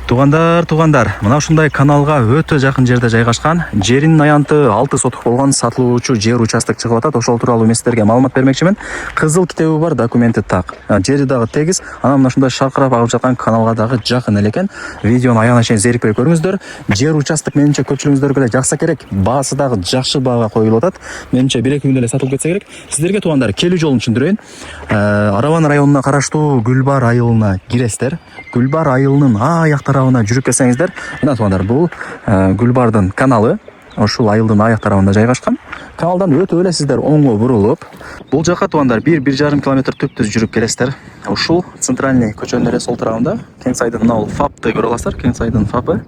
Туугандар, мына ушундай каналга өтө жакын жерде жайгашкан, жеринин аянты 6 сотук болгон сатылуучу жер участок чыгып атат. Ошол тууралуу мен сиздерге маалымат бермекчимин. Кызыл китеби бар, документи так. Жери дагы тегиз. Анан мына ушундай шаркырап агып жаткан каналга дагы жакын эле экен. Видеону аягына чейин зерикпей көрүңүздөр. Жер участок менимче көпчүлүгүңүздөргө эле жакса керек. Баасы дагы жакшы баага коюлуп атат. Менимче 1-2 күндө эле сатылып кетсе керек. Сиздерге туугандар келүү жолун түшүндүрөйүн. Араван районуна караштуу Гүлбар айылына киресиздер. Гүлбар айылынын аяк тарабына жүрүп келсеңиздер, мына туугандар, бул Гүлбардын каналы ушул айылдын аяк тарабында жайгашкан. Каналдан өтүп эле сиздер оңго бурулуп, бул жака туугандар 1-1,5 километр түптүз жүрүп келесиздер. Ушул центральный көчөнүн эле сол тарабында Кеңсайдын мына бул ФАПты көрө аласыздар. Кеңсайдын ФАПы.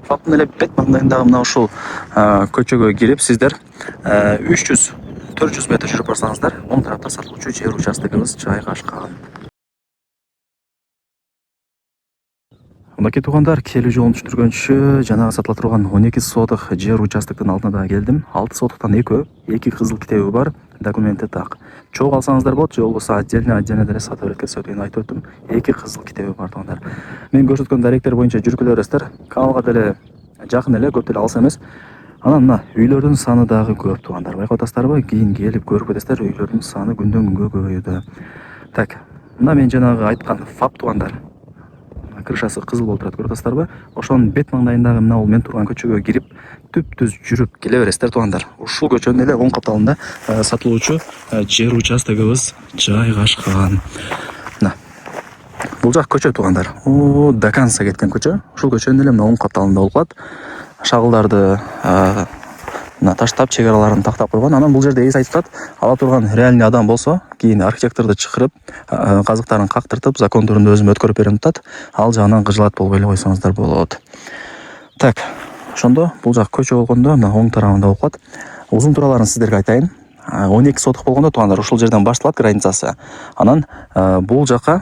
ФАПтын эле бет маңдайындагы мына ушул көчөгө кирип сиздер 300-400 метр жүрүп барсаңыздар, оң тарапта сатылуучу жер участогубуз жайгашкан. Мынакей туугандар, келүү жолун түштүргөнчү жанагы сатыла турган 12 сотук жер участоктун алдына да келдим. 6 сотуктан 2 кызыл китеби бар, документи так. Чогуу алсаңыздар болот, же болбосо отдельно деле сатып берет келсе деген айтып өттүм. 2 кызыл китеби бар туугандар. Мен көрсөткөн даректер боюнча жүргүлө бересиздер. Каналга деле жакын эле, көп деле алыс эмес. Анан мына үйлөрдүн саны дагы көп туугандар. Байкап атасыздарбы? Кийин келип көрүп кетесиздер, үйлөрдүн саны күндөн күнгө көбөйүүдө. Так, мына мен жанагы айткан ФАП туугандар. Крышасы кызыл болуп турат, көрүп атасыздарбы? Ошонун бет маңдайындагы мына бул мен турган көчөгө кирип, түп-түз жүрүп келе бересиздер туугандар. Ушул көчөнүн эле оң капталында сатылуучу жер участогубуз жайгашкан. Мына бул жак көчө туугандар. До конца кеткен көчө. Ушул көчөнүн эле мына оң капталында болуп калат. Шагылдарды таштап, чек-араларын тактап койгон. Анан бул жерде эс айтып атат, ала турган реальный адам болсо, кийин архитекторду чакырып, казыктарын кактыртып, закон түрүндө өзүм өткөрүп берем атат. Ал жагынан кыжылат болбой эле койсоңуздар болот. Так, ошондо бул жак көчө болгондо мына оң тарабында болуп калат. Узун туураларын сиздерге айтайын. 12 сотук болгондо туугандар ушул жерден башталат границасы. Анан бул жака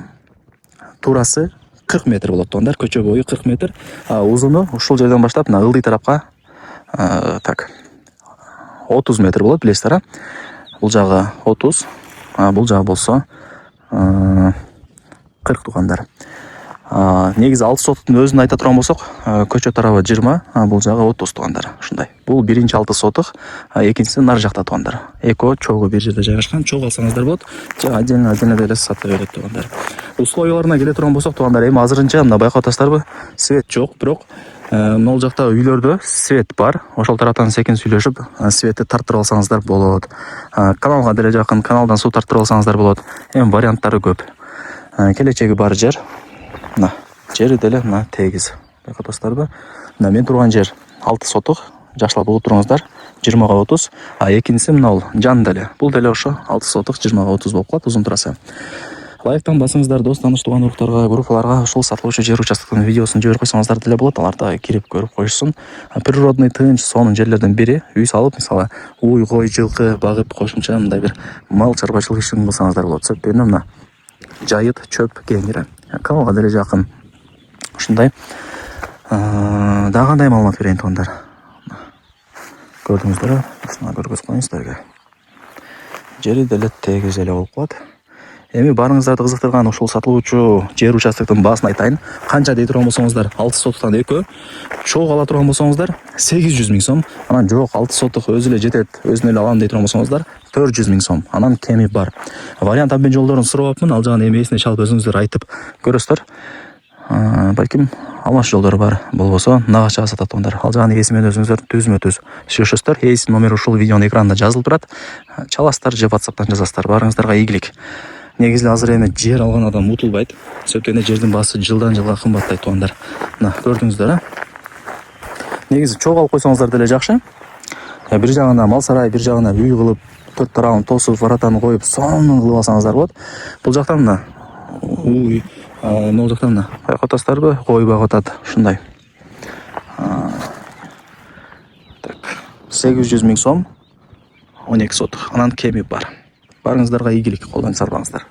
туурасы 40 метр болот туугандар, көчө бою 40 метр. Узуну ушул жерден баштап мына ылдый тарапка 30 метр болот, билесиздер, бул жагы 30, бул жагы болсо 40 туугандар. Негизи 6 сотуктун өзүн айта турган болсок, көчө тарабы 20, бул жагы 30 туугандар. Ушундай. Бул биринчи 6 сотук, экинчиси нар жакта туугандар. Эко чогуу бир жерде жайгашкан, чогуу алсаңыздар болот, же отдельно деле сатып берет туугандар. Условияларына келе турган болсок туугандар, эми азырынча мына байкап атасыздарбы? Свет жок, бирок могул жакта үйлөрдө свет бар. Ошол тараптан секин сүйлөшүп, светти тарттырып алсаңыздар болот. Каналга деле жакын, каналдан суу тарттырып алсаңыздар болот. Эми варианттары көп. Келечеги бар жер. Мына жери деле мына тегиз. Байкап атасыздарбы? Мына мен турган жер 6 сотук. Жакшылап угуп туруңуздар. 20га 30. Экинчиси мына бул жан деле. Бул деле ошо 6 сотук 20га 30 болуп калат узун турасы. Лайктан басыңыздар, дос таныш тууган уруктарга, группаларга ушул сатылуучу жер участоктун видеосун жиберип койсоңуздар деле болот. Алар да кирип көрүп коюшсун. Природный тынч сонун жерлерден бири. Үй салып, мисалы, уй, кой, жылкы багып, кошумча мындай бир мал чарбачылык ишин кылсаңыздар болот. Сөйткөндө мына жайыт, чөп кеңири. Каналга деле жакын. Ушундай. Дагы кандай маалымат берейин туугандар? Көрдүңүздөр, көргөзүп коеюн сиздерге. Жери деле тегиз эле болуп калат. Эми барыңыздарды кызыктырган ушул сатылуучу жер участоктун баасын айтайын. Канча дей турган болсоңуздар, 6 сотуктан 2, чогуу ала турган болсоңуздар 800 миң сом. Анан жок, 6 сотук өзү эле жетет, өзүн эле алам дей турган болсоңуздар 400 миң сом. Анан кеми бар. Вариант обмен жолдорун сурабапмын, ал жагын эми эсине чалып өзүңүздөр айтып көрөсүздөр. Балким алмаш жолдору бар болбосо нагачага сатат туугандар. Ал жагын эсимен өзүңүздөр түзмө-түз сүйлөшөсүздөр. Эсин номери ушул видеонун экранында жазылып турат. Чаласыздар же WhatsApp'тан жазасыздар. Барыңыздарга ийгилик. Негизи азыр эми жер алган адам утулбайт. Сөйткөндө жердин баасы жылдан жылга кымбаттайт туугандар. Мына көрдүңүздөр, Негизи чогуу алып койсоңуздар деле жакшы. Бир жагына мал сарай, бир жагына үй кылып, төрт тарабын тосуп, воротаны коюп, сонун кылып алсаңыздар болот. Бул жактан мына уй, могул жактан мына байкап атасыздарбы? Кой багып атат, ушундай. Так, 800 миң сом, 12 сотук. Анан кеми бар. Барыңыздарга ийгилик, колдон сарбаңыздар.